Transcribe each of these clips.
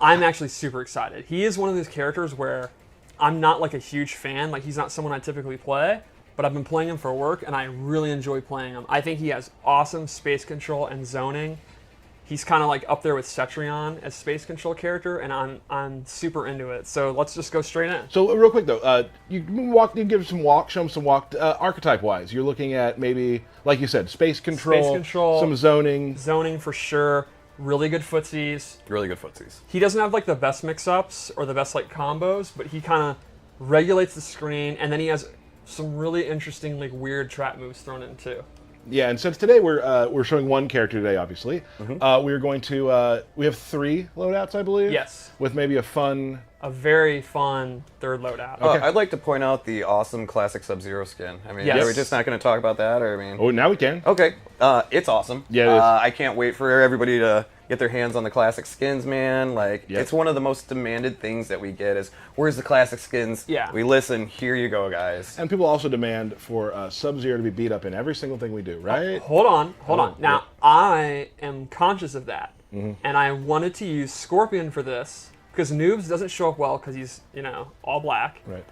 I'm actually super excited. He is one of those characters where I'm not like a huge fan. Like he's not someone I typically play, but I've been playing him for work and I really enjoy playing him. I think he has awesome space control and zoning. He's kind of like up there with Cetrion as space control character, and I'm super into it. So let's just go straight in. So real quick though, you give some walk, show them some walk. Archetype wise, you're looking at maybe, like you said, space control, some zoning. Zoning for sure. Really good footsies. Really good footsies. He doesn't have like the best mix-ups or the best like combos, but he kind of regulates the screen, and then he has some really interesting like weird trap moves thrown in too. Yeah, and since today we're showing one character today, obviously, we're going to we have 3 loadouts, I believe. Yes. With maybe a very fun third loadout. Okay. I'd like to point out the awesome classic Sub-Zero skin. I mean, Yes. are we just not going to talk about that, or I mean? Oh, now we can. Okay, it's awesome. Yeah, it is. I can't wait for everybody to get their hands on the classic skins, man. Like, Yep. it's one of the most demanded things that we get is, where's the classic skins? Yeah. We listen, here you go, guys. And people also demand for Sub-Zero to be beat up in every single thing we do, right? Hold on. Now, I am conscious of that, and I wanted to use Scorpion for this, because Noobs doesn't show up well because he's, all black. Right.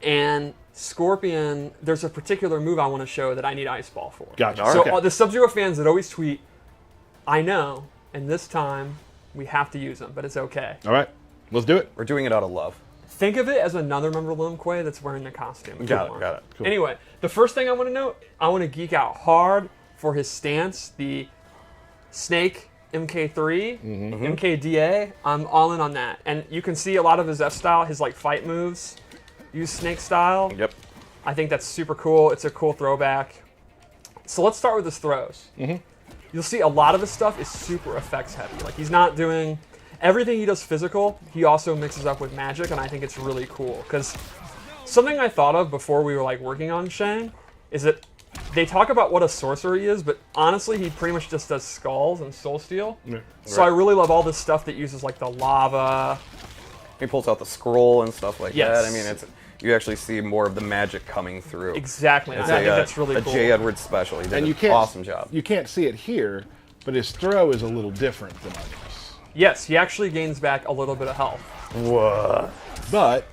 And Scorpion, there's a particular move I want to show that I need Ice Ball for. Gotcha. So Okay. the Sub-Zero fans that always tweet, I know, and this time we have to use them, but it's okay. All right, let's do it. We're doing it out of love. Think of it as another member of Limquay that's wearing the costume. Got it. Cool. Anyway, the first thing I want to note, I want to geek out hard for his stance, the Snake MK3, MKDA. I'm all in on that. And you can see a lot of his F-style, his like fight moves, use Snake style. Yep. I think that's super cool. It's a cool throwback. So let's start with his throws. You'll see a lot of his stuff is super effects heavy. Like he's not doing everything he does physical. He also mixes up with magic, and I think it's really cool. Because something I thought of before we were like working on Shang is that they talk about what a sorcerer he is, but honestly, he pretty much just does skulls and soul steal. Yeah. So I really love all this stuff that uses like the lava. He pulls out the scroll and stuff like Yes. that. I mean, you actually see more of the magic coming through. Exactly. It's I think that's really cool. A J. Edwards special. He did And you an can't, awesome job. You can't see it here, but his throw is a little different than others. Yes, he actually gains back a little bit of health. What? But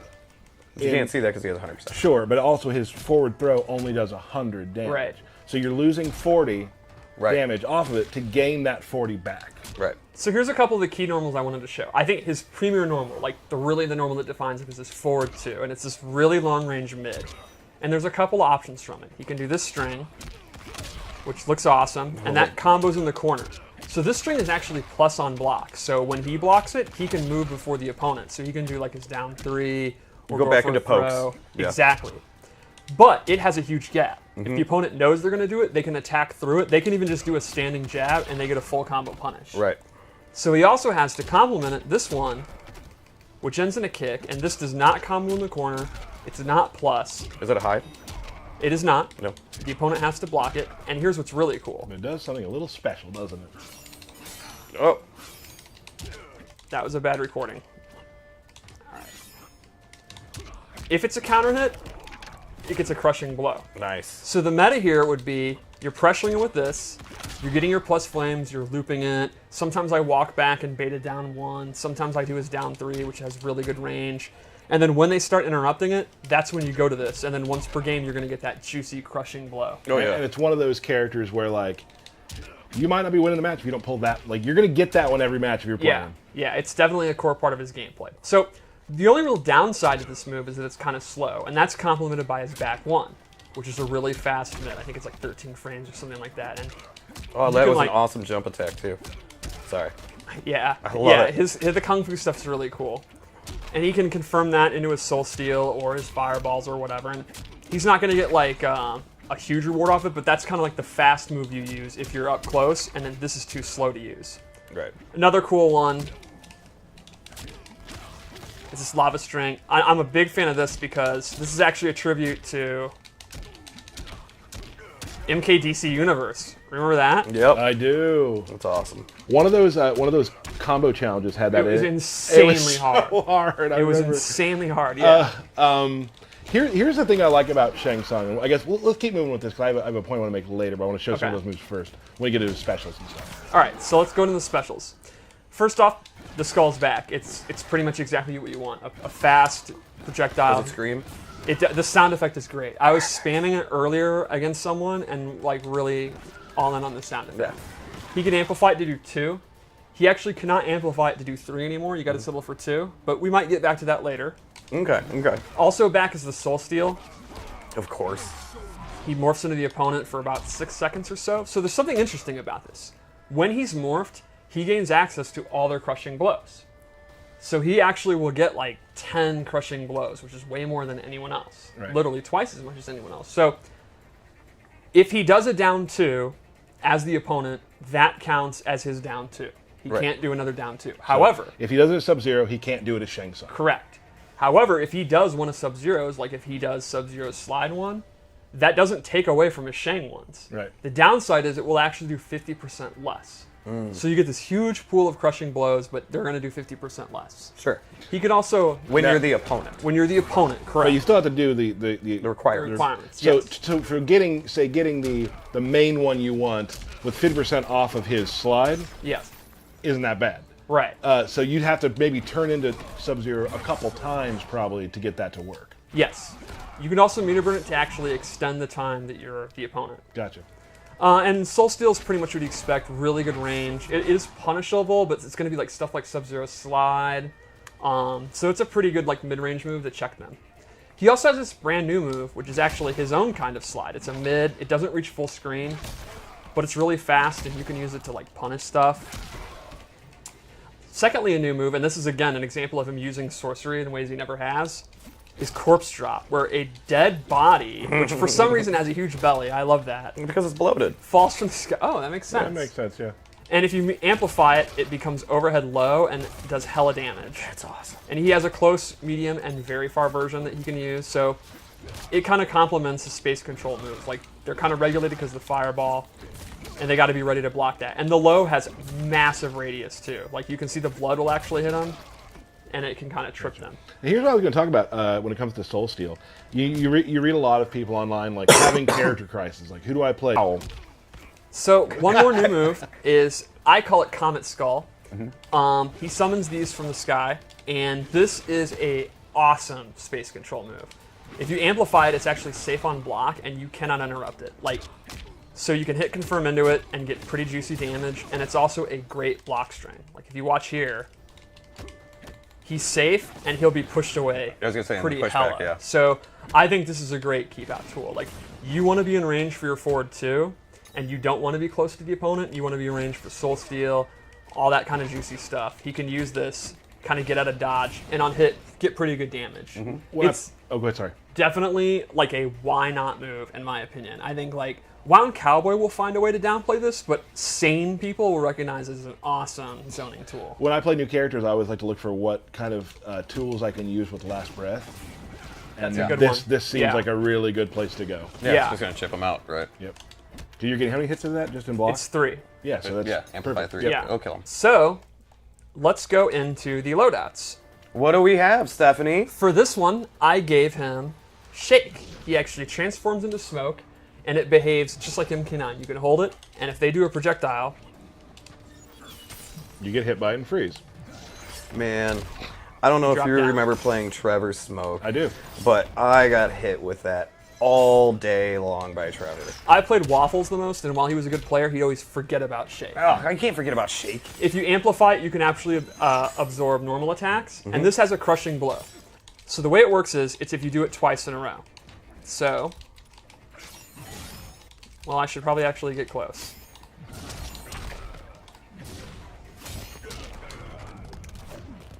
You can't see that because he has 100%. sure, but also his forward throw only does 100 damage. Right. So you're losing 40 Right. damage off of it to gain that 40 back. Right. So here's a couple of the key normals I wanted to show. I think his premier normal, like the normal that defines him, is this forward 2, and it's this really long range mid. And there's a couple of options from it. He can do this string, which looks awesome, and that combos in the corner. So this string is actually plus on block. So when he blocks it, he can move before the opponent. So he can do like his down 3 or Go back for a into pokes. throw. Yeah. Exactly. But it has a huge gap. If the opponent knows they're going to do it, they can attack through it. They can even just do a standing jab, and they get a full combo punish. Right. So he also has, to complement it, this one, which ends in a kick, and this does not combo in the corner. It's not plus. Is it a hide? It is not. No. The opponent has to block it, and here's what's really cool. But it does something a little special, doesn't it? Oh. That was a bad recording. All right. If it's a counter hit, it gets a crushing blow. Nice. So the meta here would be, you're pressuring it with this, you're getting your plus flames, you're looping it. Sometimes I walk back and bait it down 1. Sometimes I do his down 3, which has really good range. And then when they start interrupting it, that's when you go to this. And then once per game, you're going to get that juicy crushing blow. Oh, yeah. And it's one of those characters where, like, you might not be winning the match if you don't pull that. Like, you're going to get that one every match if you're playing. Yeah, it's definitely a core part of his gameplay. So the only real downside to this move is that it's kind of slow, and that's complemented by his back 1, which is a really fast mid. I think it's like 13 frames or something like that. And Oh, that was an awesome jump attack, too. Sorry. yeah, I love it. The Kung Fu stuff is really cool. And he can confirm that into his Soul Steel or his Fireballs or whatever. And he's not going to get like a huge reward off it, but that's kind of like the fast move you use if you're up close, and then this is too slow to use. Right. Another cool one is this Lava String. I'm a big fan of this because this is actually a tribute to MKDC Universe. Remember that? Yep. I do. That's awesome. One of those combo challenges had that It was in it. insanely It was hard. so hard. It was insanely hard, yeah. Here's the thing I like about Shang Tsung. I guess let's keep moving with this because I have a point I want to make later, but I want to show some of Okay. those moves first when we get into the specials and stuff. All right, so let's go into the specials. First off, the skull's back. It's pretty much exactly what you want. A fast projectile. Does it scream? The sound effect is great. I was spamming it earlier against someone and like really all in on the sound effect. Yeah. He can amplify it to do 2. He actually cannot amplify it to do 3 anymore. You got to settle for 2, but we might get back to that later. Okay. Also back is the Soul Steal. Of course. He morphs into the opponent for about 6 seconds or so. So there's something interesting about this. When he's morphed, he gains access to all their Crushing Blows. So he actually will get like 10 Crushing Blows, which is way more than anyone else. Right. Literally twice as much as anyone else. So if he does a down 2 as the opponent, that counts as his down 2. He can't do another down 2. However, if he does it at Sub-Zero, he can't do it as Shang Tsung. correct. However, if he does one of Sub-Zero's, like if he does Sub-Zero's slide one, that doesn't take away from his Shang ones. Right. The downside is it will actually do 50% less. So you get this huge pool of Crushing Blows, but they're going to do 50% less. Sure. He could also... When you're the opponent. When you're the opponent, correct. But you still have to do the The requirements. requirements. So, Yes. so for getting the main one you want with 50% off of his slide, Yes. isn't that bad. Right. So you'd have to maybe turn into Sub-Zero a couple times probably to get that to work. Yes. You can also meter burn it to actually extend the time that you're the opponent. Gotcha. And Soul Steal is pretty much what you expect. Really good range. It is punishable, but it's going to be like stuff like Sub-Zero slide. So it's a pretty good like mid-range move to check them. He also has this brand new move, which is actually his own kind of slide. It's a mid. It doesn't reach full screen, but it's really fast, and you can use it to like punish stuff. Secondly, a new move, and this is again an example of him using sorcery in ways he never has, is Corpse Drop, where a dead body, which for some reason has a huge belly, I love that, Because it's bloated. falls from the sky. Oh, that makes sense. That makes sense, yeah. And if you amplify it, it becomes overhead low and does hella damage. That's awesome. And he has a close, medium, and very far version that he can use, so it kind of complements the space control moves. Like, they're kind of regulated because of the fireball, and they got to be ready to block that. And the low has massive radius, too. Like, you can see the blood will actually hit them, and it can kind of trip them. And here's what I was going to talk about when it comes to Soul Steal. You read a lot of people online like having character crisis, like who do I play? Oh. So one more new move is, I call it Comet Skull. He summons these from the sky, and this is a awesome space control move. If you amplify it, it's actually safe on block, and you cannot interrupt it. Like, so you can hit confirm into it and get pretty juicy damage, and it's also a great block string. Like if you watch here, he's safe, and he'll be pushed away. I was gonna say, in the pretty pushback, hella. yeah. So I think this is a great keep out tool. Like, you want to be in range for your forward too, and you don't want to be close to the opponent. You want to be in range for Soul Steal, all that kind of juicy stuff. He can use this, kind of get out of dodge, and on hit, get pretty good damage. It's Oh, go ahead, sorry. definitely like a why not move, in my opinion. I think like Wound Cowboy will find a way to downplay this, but sane people will recognize it as an awesome zoning tool. When I play new characters, I always like to look for what kind of tools I can use with Last Breath. And That's a good this one. this seems Yeah. like a really good place to go. Yeah. It's just gonna chip them out, right? Yep. So you're getting how many hits of that just in block? It's 3. Yeah, so that's Yeah, amplify perfect. 3. Yep. Yeah. It'll kill them. So let's go into the loadouts. What do we have, Stephanie? For this one, I gave him Shake. He actually transforms into smoke, and it behaves just like MK9. You can hold it, and if they do a projectile, You get hit by it and freeze. Man, I don't know if Drop you down. remember playing Trevor Smoke, I do. but I got hit with that all day long by Trevor. I played Waffles the most, and while he was a good player, he'd always forget about Shake. Oh, I can't forget about Shake. If you amplify it, you can actually absorb normal attacks, and this has a Crushing Blow. So the way it works is, it's if you do it twice in a row. So, well, I should probably actually get close.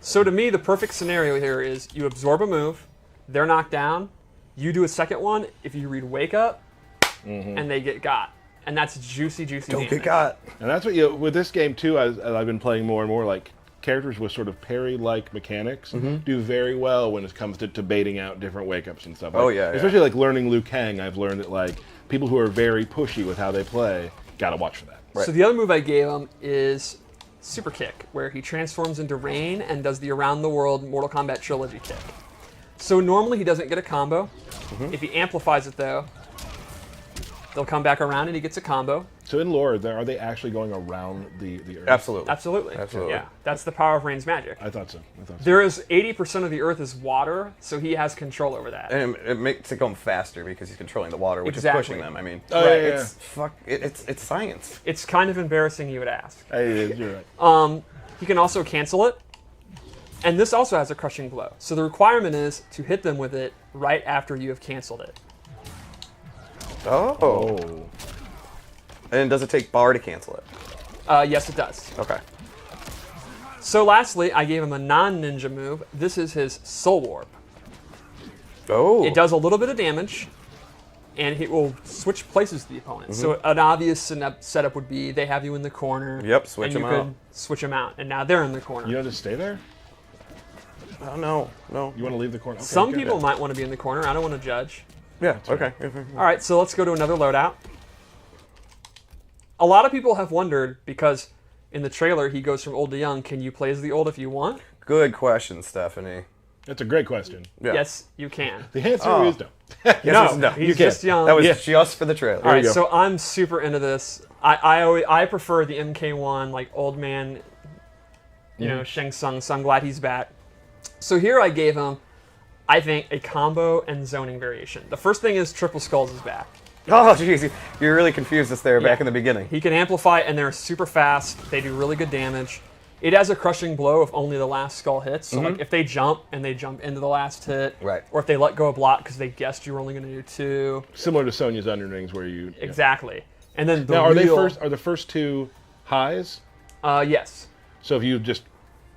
So to me, the perfect scenario here is you absorb a move, they're knocked down, you do a second one, if you read Wake Up, and they get got. And that's juicy, juicy Don't damage. get got. And that's what you with this game too. As I've been playing more and more, like characters with sort of parry-like mechanics do very well when it comes to baiting out different wake-ups and stuff. Like, Oh, yeah, yeah. especially like learning Liu Kang. I've learned that like people who are very pushy with how they play gotta watch for that. Right. So the other move I gave him is Super Kick, where he transforms into Rain and does the Around the World Mortal Kombat Trilogy kick. So normally he doesn't get a combo. If he amplifies it though, They'll come back around and he gets a combo. So in lore, are they actually going around the Earth? Absolutely. Absolutely. Yeah, that's the power of Rain's magic. I thought so. There is 80% of the Earth is water, so he has control over that. And it makes it go faster because he's controlling the water, which Exactly. is pushing them. I mean, it's science. It's kind of embarrassing you would ask. You're right. He can also cancel it. And this also has a crushing blow. So the requirement is to hit them with it right after you have canceled it. Oh. And does it take bar to cancel it? Yes, it does. Okay. So lastly, I gave him a non-ninja move. This is his Soul Warp. Oh. It does a little bit of damage, and it will switch places with the opponent. So an obvious setup would be they have you in the corner. Yep, switch and them you out. could switch them out, and now they're in the corner. You don't just stay there? Oh, no. You want to leave the corner? Okay, Some good. people might want to be in the corner. I don't want to judge. Yeah, okay. All right, so let's go to another loadout. A lot of people have wondered, because in the trailer he goes from old to young, can you play as the old if you want? Good question, Stephanie. That's a great question. Yeah. Yes, you can. The answer is no. No, he's just young. That was just for the trailer. All right, go. so I'm super into this. I prefer the MK1, like old man, you know, SHANG TSUNG, so I'm glad he's back. So here I gave him, I think, a combo and zoning variation. The first thing is Triple Skulls is back. Oh, jeez. You really confused us there back in the beginning. He can amplify, and they're super fast. They do really good damage. It has a crushing blow if only the last skull hits. So like if they jump and they jump into the last hit, Right. or if they let go a block because they guessed you were only going to do 2. Similar to Sonya's Underlings, where you Exactly. And then the Now, real, are the first two highs? yes. So if you just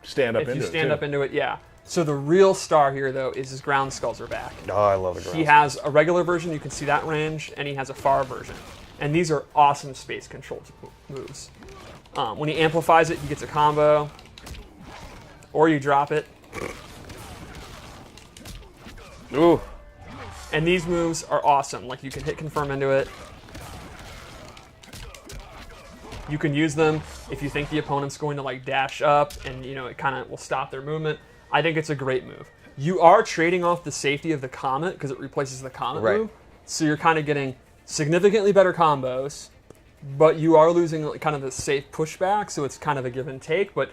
stand up If into you it, stand too. up into it, yeah. So the real star here, though, is his ground skulls are back. Oh, I love the ground. He has a regular version, you can see that range, and he has a far version. And these are awesome space control moves. When he amplifies it, he gets a combo, or you drop it. Ooh. And these moves are awesome. Like, you can hit confirm into it. You can use them if you think the opponent's going to like dash up and you know it kind of will stop their movement. I think it's a great move. You are trading off the safety of the Comet because it replaces the Comet move. So you're kind of getting significantly better combos, but you are losing like, kind of the safe pushback, so it's kind of a give and take. But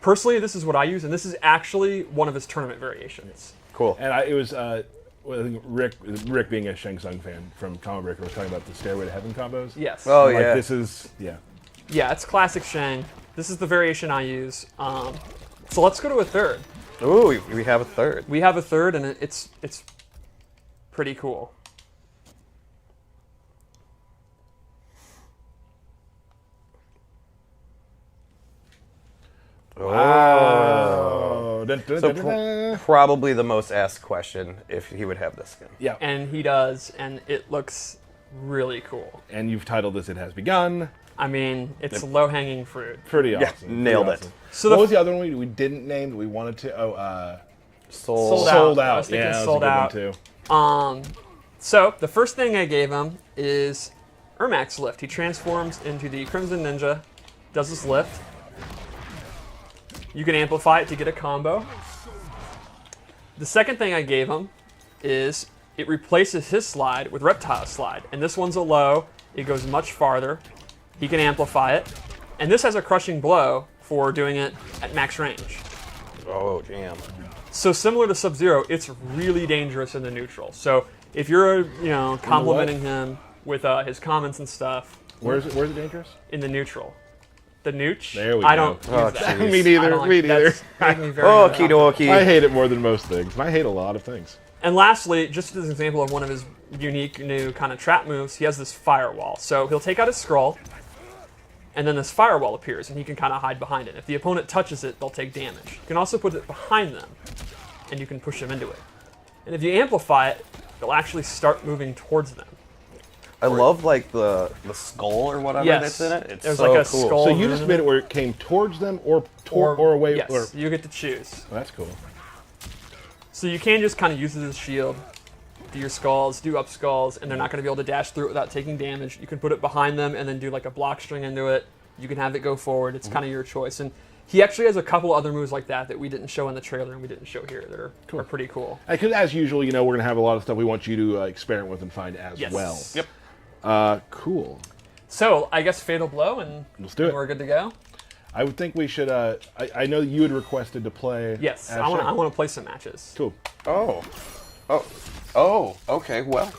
personally, this is what I use, and this is actually one of his tournament variations. Cool. And it was I think Rick being a Shang Tsung fan from Comic Breaker was talking about the Stairway to Heaven combos. Yes. Oh, Like, yeah. this is, Yeah, it's classic Shang. This is the variation I use. So let's go to a third. Ooh, we have a third. We have a third, and it's pretty cool. Wow. Dun, dun, So dun, dun, dun. probably the most asked question if he would have this skin. Yeah. And he does, and it looks really cool. And you've titled this "It Has Begun." I mean, it's low-hanging fruit. Pretty Yeah, awesome. nailed Pretty it. awesome. So What the was the other one we didn't name that we wanted to? Sold Out. Sold I Out. was thinking Yeah, that was Sold a good Out. one too. So the first thing I gave him is Ermac's lift. He transforms into the Crimson Ninja, does his lift. You can amplify it to get a combo. The second thing I gave him is it replaces his slide with Reptile Slide. And this one's a low. It goes much farther. He can amplify it. And this has a Crushing Blow for doing it at max range. Oh, jam. So similar to Sub-Zero, it's really dangerous in the neutral. So if you're, complimenting him with his comments and stuff Where's it dangerous? in the neutral, the nooch, There we I go. don't use Oh, that. jeez. Me neither. I don't like Me it. neither. That's made me very Okie uncomfortable. dokie. I hate it more than most things. And I hate a lot of things. And lastly, just as an example of one of his unique new kind of trap moves, he has this firewall. So he'll take out his scroll, and then this firewall appears, and he can kind of hide behind it. If the opponent touches it, they'll take damage. You can also put it behind them, and you can push them into it. And if you amplify it, they'll actually start moving towards them. I love like the skull or whatever Yes. that's in it. It's There's so like a cool. skull. So you rune just in made it. it where it came towards them or away. Yes, Or, you get to choose. oh, that's cool. So you can just kind of use it as a shield, do your skulls, do up skulls, and they're not going to be able to dash through it without taking damage. You can put it behind them and then do like a block string into it. You can have it go forward. It's kind of your choice. And he actually has a couple other moves like that we didn't show in the trailer and we didn't show here that are pretty cool. Because as usual, we're going to have a lot of stuff we want you to experiment with and find as Yes. well. Yep. Cool. So I guess Fatal Blow, and Let's do it. we're good to go. I would think we should. I know you had requested to play. Yes, as I Shang. want to play some matches. Cool. Oh. Okay. Well,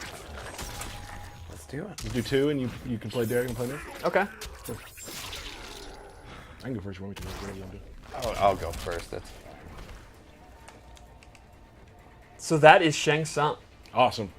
let's do it. We'll do 2, and you can play Derek and play me. Okay. I can go first. You want me to? Whatever you want to do. I'll go first. That's So that is Shang Tsung. Awesome.